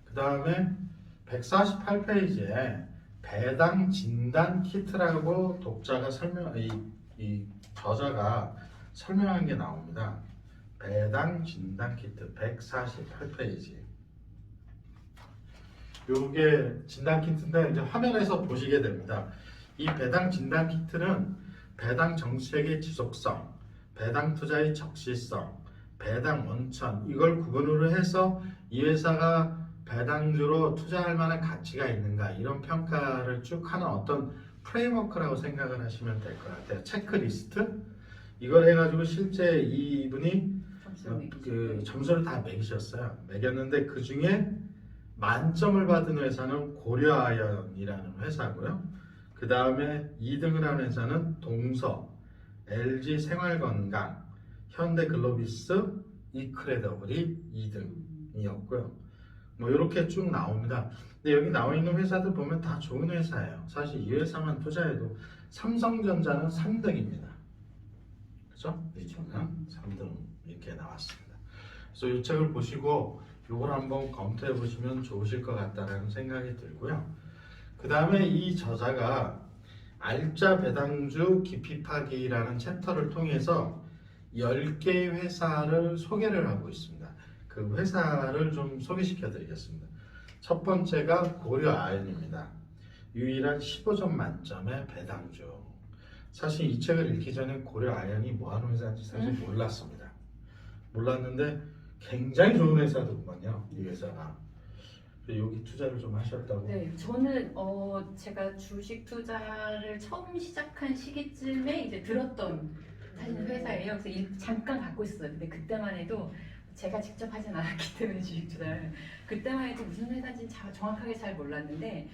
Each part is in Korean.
그 다음에 148페이지에 배당 진단 키트라고 독자가 이 저자가 설명한 게 나옵니다. 배당 진단 키트 148페이지. 요게 진단 키트인데 이제 화면에서 보시게 됩니다. 이 배당 진단 키트는 배당 정책의 지속성, 배당 투자의 적시성, 배당 원천 이걸 구분으로 해서 이 회사가 배당주로 투자할 만한 가치가 있는가 이런 평가를 쭉 하는 어떤 프레임워크라고 생각을 하시면 될 것 같아요. 체크리스트 이걸 해가지고 실제 이분이 그 점수를 다 매기셨어요. 매겼는데 그 중에 만점을 받은 회사는 고려아연이라는 회사고요. 그 다음에 2등을 한 회사는 동서, LG 생활건강, 현대글로비스, 이크레더블이 2등이었고요. 뭐 이렇게 쭉 나옵니다. 근데 여기 나와 있는 회사들 보면 다 좋은 회사예요. 사실 이 회사만 투자해도 삼성전자는 3등입니다. 그렇죠? 3등 이렇게 나왔습니다. 그래서 이 책을 보시고 이걸 한번 검토해 보시면 좋으실 것 같다라는 생각이 들고요. 그 다음에 이 저자가 알짜 배당주 깊이 파기라는 챕터를 통해서 10개의 회사를 소개를 하고 있습니다. 그 회사를 좀 소개시켜 드리겠습니다. 첫 번째가 고려아연입니다. 유일한 15점 만점의 배당주. 사실 이 책을 읽기 전에 고려아연이 뭐 하는 회사인지 사실 몰랐습니다. 몰랐는데 굉장히 좋은 회사더구만요. 이 회사가. 여기 투자를 좀 하셨다고? 네, 저는 제가 주식 투자를 처음 시작한 시기쯤에 이제 들었던 사실 회사예요. 그래서 잠깐 갖고 있었어요. 근데 그때만 해도 제가 직접 하진 않았기 때문에 주식 투자를 그때만 해도 무슨 회사인지 정확하게 잘 몰랐는데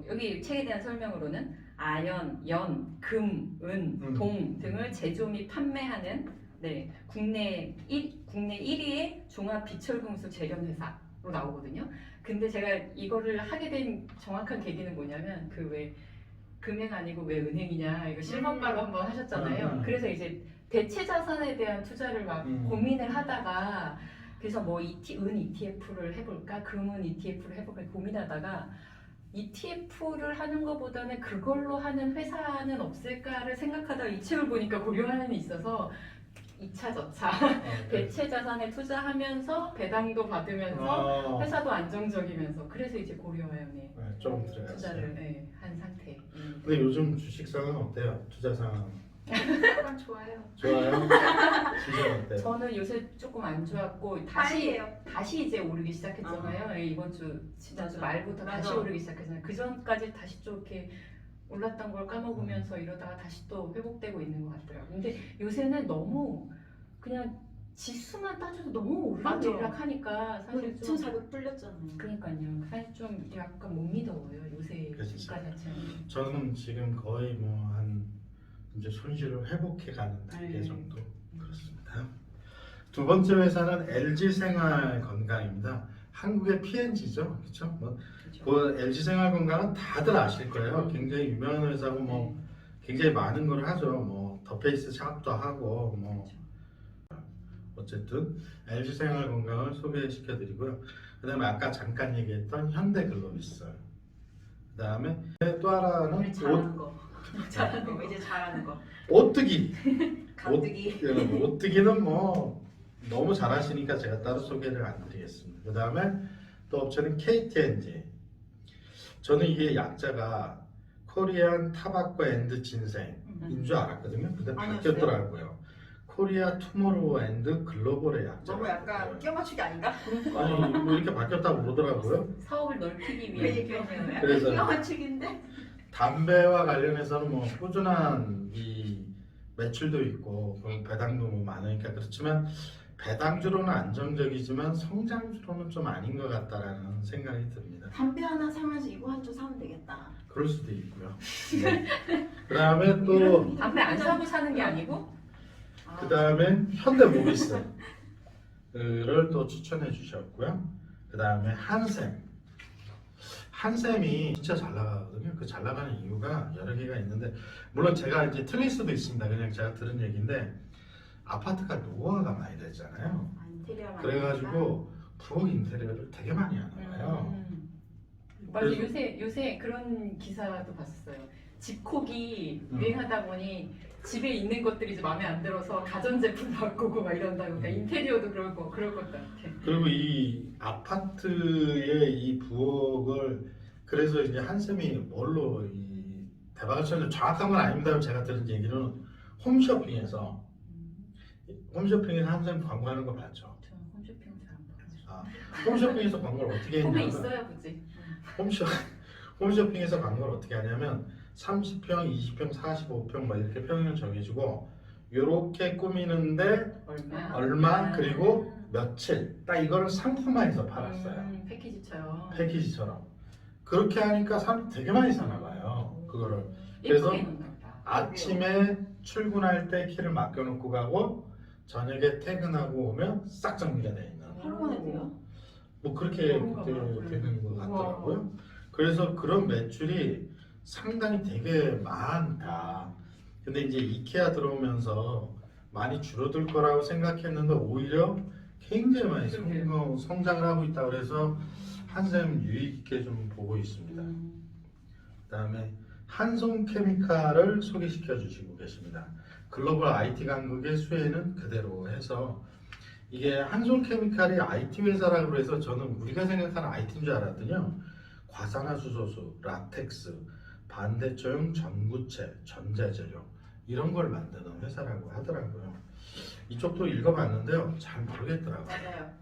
여기 책에 대한 설명으로는 아연, 연, 금, 은, 동 등을 제조 및 판매하는 국내 1위의 종합 비철금속 재련 회사로 나오거든요. 근데 제가 이거를 하게 된 정확한 계기는 뭐냐면 그 왜 금행 아니고 왜 은행이냐 이거 실명가로 한번 하셨잖아요. 그래서 이제 대체 자산에 대한 투자를 막 고민을 하다가 그래서 뭐 은 ETF를 해볼까 금은 ETF를 해볼까 고민하다가 ETF를 하는 것보다는 그걸로 하는 회사는 없을까를 생각하다가 이 책을 보니까 고려하는 있어서 2차 저차 대체 자산에 투자하면서 배당도 받으면서 회사도 안정적이면서 그래서 이제 고려아연에 좀 투자를 한 상태. 근데 요즘 주식 상황 어때요? 투자 상황? 좋아요. 좋아요? 진짜 어때요? 저는 요새 조금 안 좋았고 다시 이제 오르기 시작했잖아요. 이번 주 지난주 말부터 다시 오르기 시작했잖아요. 그 전까지 다시 좀 이렇게 올랐던 걸 까먹으면서 이러다가 다시 또 회복되고 있는 것 같더라고요. 근데 요새는 너무 그냥 지수만 따져도 너무 오르락내리락하니까 사실 좀 2,400 뚫렸잖아요. 그러니까요. 사실 좀 약간 못 믿어요. 요새 주가 자체는. 저는 지금 거의 뭐 한 이제 손실을 회복해 가는 단계 정도 그렇습니다. 두 번째 회사는 LG 생활건강입니다. 한국의 P&G죠, 그렇죠? 뭐 그 LG 생활건강은 다들 아실 거예요. 굉장히 유명한 회사고 뭐 굉장히 많은 걸 하죠. 뭐 더페이스 창업도 하고 뭐 어쨌든 LG 생활건강을 소개시켜 드리고요. 그다음에 아까 잠깐 얘기했던 현대글로비스. 그다음에 또 하나는 잘하는 거. 이제 잘하는 거. 오뜨기. 가뜨기. 오뜨기는 뭐 너무 잘하시니까 제가 따로 소개를 안 드리겠습니다. 그다음에 또 업체는 KTNG. 저는 이게 약자가 코리안 타바코 앤드 진생인 줄 알았거든요. 근데 바뀌었더라고요. 코리아 투모로우 앤드 글로벌의 약자. 너무 약간 끼워 맞추기 아닌가? 아니 뭐 이렇게 바뀌었다고 그러더라고요. 사업을 넓히기 그 위해 얘기였네요. 그래서 끼워 맞추기인데. 담배와 관련해서는 뭐 꾸준한 이 매출도 있고 배당도 뭐 많으니까 그렇지만 배당주로는 안정적이지만 성장주로는 좀 아닌 것 같다라는 생각이 듭니다. 담배 하나 사면서 이거 한 주 사면 되겠다. 그럴 수도 있고요. 네. 그 다음에 또 담배 안 사고 사는 게 아니고 그 다음에 현대모비스를 또 추천해 주셨고요. 그 다음에 한샘이 진짜 잘 나가거든요. 그 잘 나가는 이유가 여러 개가 있는데 물론 제가 이제 틀릴 수도 있습니다. 그냥 제가 들은 얘기인데 아파트가 노후화가 많이 되잖아요. 그래가지고 부엌 인테리어를 되게 많이 하는 거예요. 맞아. 그래서- 요새 그런 기사도 봤었어요. 집콕이 음. 유행하다 보니 집에 있는 것들이 이제 마음에 안 들어서 가전제품 바꾸고 막 이런다고. 그러니까 인테리어도 그럴 것 같아. 그리고 이 아파트의 이 부엌을 그래서 이제 한샘이 뭘로 이 대박을 쳤는데 정확한 건 아닙니다. 제가 들은 얘기는 홈쇼핑에서 한샘 광고하는 거 봤죠. 저 홈쇼핑 잘 안 봐요. 아, 홈쇼핑에서 광고를 어떻게 홈에 했냐면 있어야 보지. 홈쇼핑에서 광고를 어떻게 하냐면 30평, 20평, 45평 막 이렇게 평을 정해주고 요렇게 꾸미는데 얼마 그리고 며칠 딱 이거를 상품화해서 팔았어요. 패키지처럼. 패키지처럼 그렇게 하니까 사람 되게 많이 사나 봐요. 그거를 그래서 예쁘게 해놓나 보다. 아침에 출근할 때 키를 맡겨놓고 가고 저녁에 퇴근하고 오면 싹 정리가 돼 있는 하루 만에 돼요? 뭐 그렇게 그런가 그때 봐요. 되는 것 같더라고요. 그래서 그런 매출이 상당히 되게 많다. 근데 이제 이케아 들어오면서 많이 줄어들 거라고 생각했는데 오히려 굉장히 많이 성장을 하고 있다. 그래서 한샘 유익 있게 좀 보고 있습니다. 그다음에 한송케미칼을 소개시켜 주시고 계십니다. 글로벌 IT 강국의 수혜는 그대로 해서 이게 한송케미칼이 IT 회사라고 해서 저는 우리가 생각하는 IT인 줄 알았더니요. 과산화수소수, 라텍스, 반대초용 전구체, 전자재료 이런 걸 만드는 회사라고 하더라고요. 이쪽도 읽어봤는데요. 잘 모르겠더라고요. 맞아요.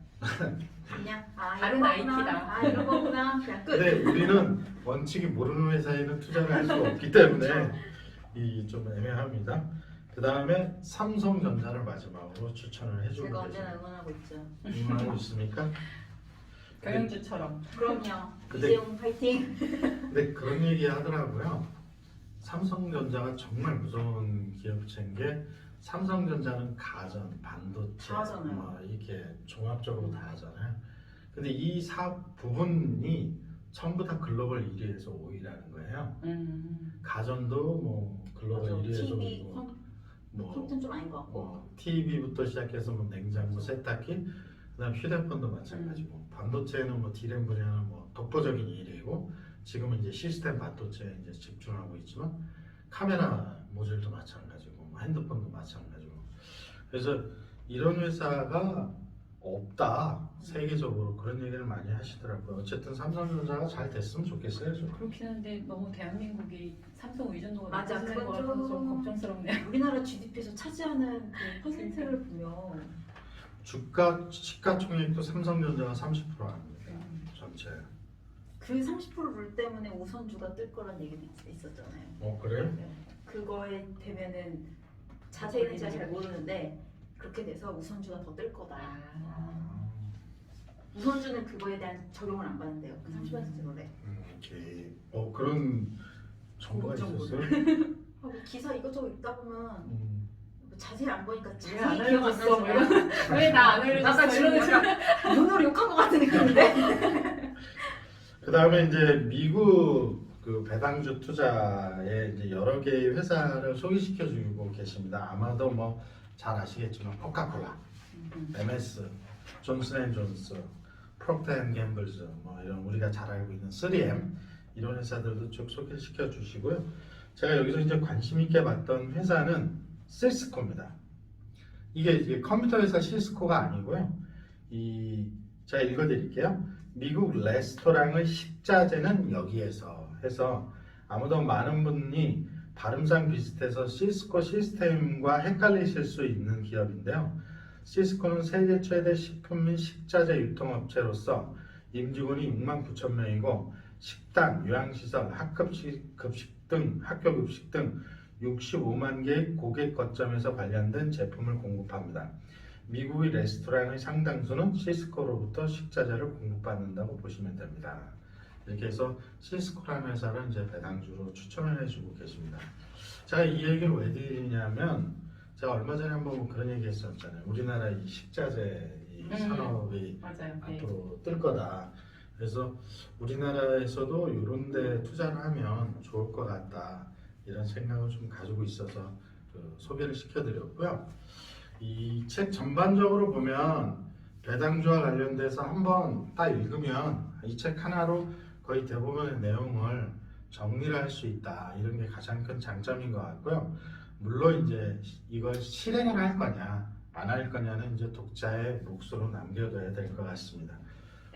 그냥 다른 이거구나. IT다. 아 이런 거구나. 그냥 끝. 근데 우리는 원칙이 모르는 회사에는 투자를 할 수가 없기 때문에 이 좀 애매합니다. 그 다음에 삼성전자를 마지막으로 추천을 해주고 제가 언제나 계십니다. 응원하고 있죠. 응원하고 있습니까? 경영주처럼. 그럼요. 근데- 이재용 파이팅. 근데 그런 얘기 하더라고요. 삼성전자가 정말 무서운 기업체인 게 삼성전자는 가전, 반도체, 다 하잖아요. 뭐 이렇게 종합적으로 다 하잖아요. 근데 이 사업 부분이 전부 다 글로벌 1위에서 5위라는 거예요. 가전도 뭐 글로벌 맞아. 1위에서 TV 뭐 컴퓨터는 좀 아닌 것 같고. TV부터 시작해서 뭐 냉장고, 세탁기, 그다음 휴대폰도 마찬가지고 반도체는 뭐 D램 분야는 뭐 독보적인 1위고 지금은 이제 시스템 반도체에 이제 집중하고 있지만 카메라 모듈도 마찬가지고 뭐 핸드폰도 마찬가지고 그래서 이런 회사가 없다 세계적으로 그런 얘기를 많이 하시더라고요. 어쨌든 삼성전자가 잘 됐으면 좋겠어요. 좀. 그렇긴 한데 너무 대한민국이 삼성 의존도가 맞아, 높아지는 것 그건 같아서 좀 좀- 걱정스럽네요. 우리나라 GDP에서 차지하는 그 퍼센트를 보면 주가 시가총액도 삼성전자가 30% 합니다. 전체. 그 30%룰 때문에 우선주가 뜰 거란 얘기도 있었잖아요. 그래요? 그거에 되면은 자세히는 제가 잘 모르는데 그렇게 돼서 우선주가 더 뜰 거다. 우선주는 그거에 대한 적용을 안 받는데요. 그 30%룰에. 오케이. 그런 정보가 그런 있었어요? 하고 기사 이것저것 읽다 보면 음. 뭐 자세히 안 보니까 왜 안 자세히 기억 안 알려줬어? 뭐 나지만 왜 나 안 아까 알려줬어? 지금 이러면서 약간 눈으로 욕한 것 같은 느낌인데. 그 다음에 이제 미국 그 배당주 투자에 이제 여러 개의 회사를 소개시켜 주고 계십니다. 아마도 뭐 잘 아시겠지만 코카콜라, MS, 존슨앤존스, 프록터앤갬블즈 뭐 이런 우리가 잘 알고 있는 3M 이런 회사들도 쭉 소개시켜 주시고요. 제가 여기서 이제 관심 있게 봤던 회사는 시스코입니다. 이게 컴퓨터 회사 시스코가 아니고요. 제가 읽어드릴게요. 미국 레스토랑의 식자재는 여기에서 해서 아무도 많은 분이 발음상 비슷해서 시스코 시스템과 헷갈리실 수 있는 기업인데요. 시스코는 세계 최대 식품 및 식자재 유통업체로서 임직원이 6만 9천 명이고 식당, 요양시설, 학급식 등 학교 급식 등 65만 개의 고객 거점에서 관련된 제품을 공급합니다. 미국의 레스토랑의 상당수는 시스코로부터 식자재를 공급받는다고 보시면 됩니다. 이렇게 해서 시스코라는 회사를 이제 배당주로 추천을 해주고 계십니다. 제가 이 얘기를 왜 드리냐면 제가 얼마 전에 한번 그런 얘기 했었잖아요. 우리나라 이 식자재 이 산업이 맞아요. 네. 앞으로 뜰 거다. 그래서 우리나라에서도 이런 데 투자를 하면 좋을 것 같다. 이런 생각을 좀 가지고 있어서 소개를 시켜드렸고요. 이 책 전반적으로 보면 배당주와 관련돼서 한번 딱 읽으면 이 책 하나로 거의 대부분의 내용을 정리를 할 수 있다. 이런 게 가장 큰 장점인 것 같고요. 물론 이제 이걸 실행을 할 거냐 안 할 거냐는 이제 독자의 몫으로 남겨둬야 될 것 같습니다.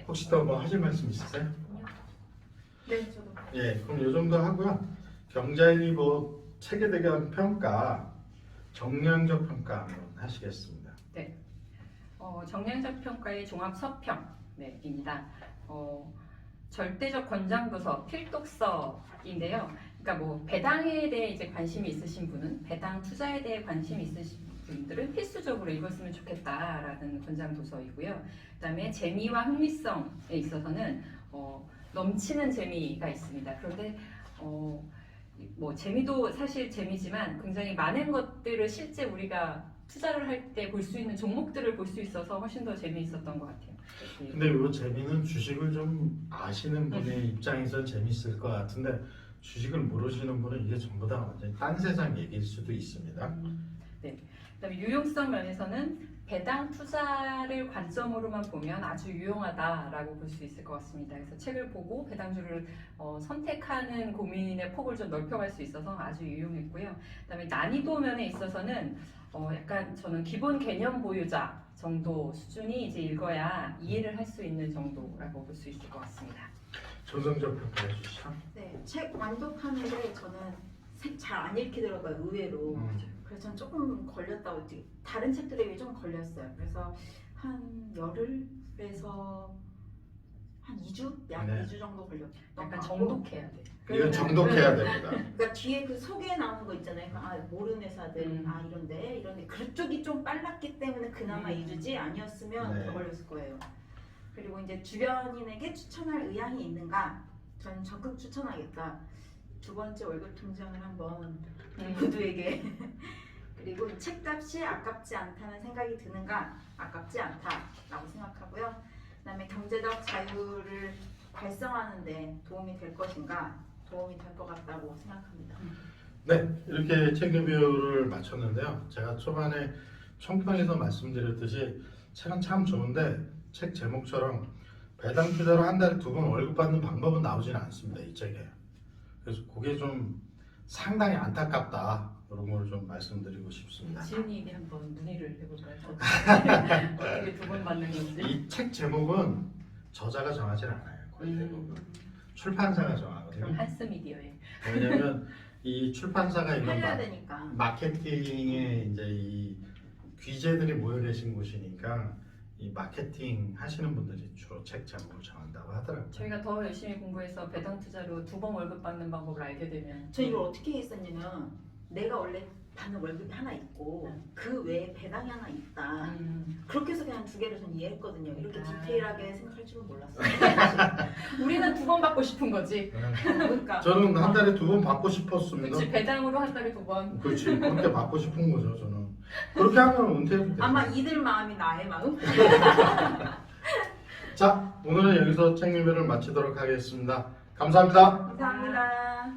혹시 더 뭐 하실 말씀 있으세요? 네, 저도. 예, 그럼 이 정도 하고요. 경자일보 책에 대한 평가, 정량적 평가 한번 하시겠습니다. 정량적 평가의 종합 서평입니다. 절대적 권장도서 필독서인데요. 그러니까 뭐 배당에 대해 이제 관심이 있으신 분은 배당 투자에 대해 관심이 있으신 분들은 필수적으로 읽었으면 좋겠다라는 권장 도서이고요. 그다음에 재미와 흥미성에 있어서는 넘치는 재미가 있습니다. 그런데 뭐 재미도 사실 재미지만 굉장히 많은 것들을 실제 우리가 투자를 할 때 볼 수 있는 종목들을 볼 수 있어서 훨씬 더 재미있었던 것 같아요. 근데 이 재미는 주식을 좀 아시는 분의 입장에서 재밌을 것 같은데 주식을 모르시는 분은 이게 전부 다 완전히 딴 세상 얘기일 수도 있습니다. 그다음에 유용성 면에서는 배당 투자를 관점으로만 보면 아주 유용하다라고 볼 수 있을 것 같습니다. 그래서 책을 보고 배당주를 선택하는 고민의 폭을 좀 넓혀갈 수 있어서 아주 유용했고요. 그다음에 난이도 면에 있어서는 약간 저는 기본 개념 보유자 정도 수준이 이제 읽어야 이해를 할 수 있는 정도라고 볼 수 있을 것 같습니다. 조성적 평가해 주시죠. 네, 책 완독하는데 저는 책 잘 안 읽히더라고요, 의외로. 그래서 전 조금 걸렸다고 다른 책들에 비해 좀 걸렸어요. 그래서 한 열흘에서 한 2주? 약 네. 2주 정도 걸렸던 약간 것 같고. 정독해야 돼. 이건 정독해야 됩니다. 그러니까 뒤에 그 소개에 나오는 거 있잖아요. 아, 모르는 회사들, 음. 이런데 그쪽이 좀 빨랐기 때문에 그나마 2주지 아니었으면 네. 더 걸렸을 거예요. 그리고 이제 주변인에게 추천할 의향이 있는가? 저는 적극 추천하겠다. 두 번째 월급 통장을 한번 모두에게 그리고 이 책값이 아깝지 않다는 생각이 드는가? 아깝지 않다라고 생각하고요. 그다음에 경제적 자유를 발성하는데 도움이 될 것인가? 도움이 될 것 같다고 생각합니다. 네, 이렇게 책 리뷰를 마쳤는데요. 제가 초반에 총평에서 말씀드렸듯이 책은 참 좋은데 책 제목처럼 배당 투자로 한 달에 2번 월급 받는 방법은 나오지는 않습니다. 이 책에. 그래서 그게 좀 상당히 안타깝다. 이런 걸 좀 말씀드리고 싶습니다. 지은이 한번 문의를 해볼까요? 어떻게 2번 받는 건지. 이 책 제목은 저자가 정하지 않아요. 거의 대부분. 출판사가 정하거든요. 그럼 한스 미디어에. 왜냐면 이 출판사가 이런 팔려야 되니까. 마케팅에 이제 이 귀재들이 모여 계신 곳이니까 이 마케팅 하시는 분들이 주로 책 제목을 정한다고 하더라고요. 저희가 더 열심히 공부해서 배당 투자로 2번 월급 받는 방법을 알게 되면 저 이걸 어떻게 했었냐면 내가 원래 받는 월급이 하나 있고 그 외에 배당이 하나 있다. 그렇게 해서 그냥 2개를 전 이해했거든요. 이렇게 디테일하게 생각할 줄은 몰랐어요. 우리는 2번 받고 싶은 거지. 그러니까 저는 한 달에 2번 받고 싶었습니다. 그치, 배당으로 한 달에 2번. 그렇지, 그렇게 받고 싶은 거죠. 저는 그렇게 하면 은퇴해도 돼요. 아마 이들 마음이 나의 마음? 자, 오늘은 여기서 책 리뷰를 마치도록 하겠습니다. 감사합니다. 감사합니다.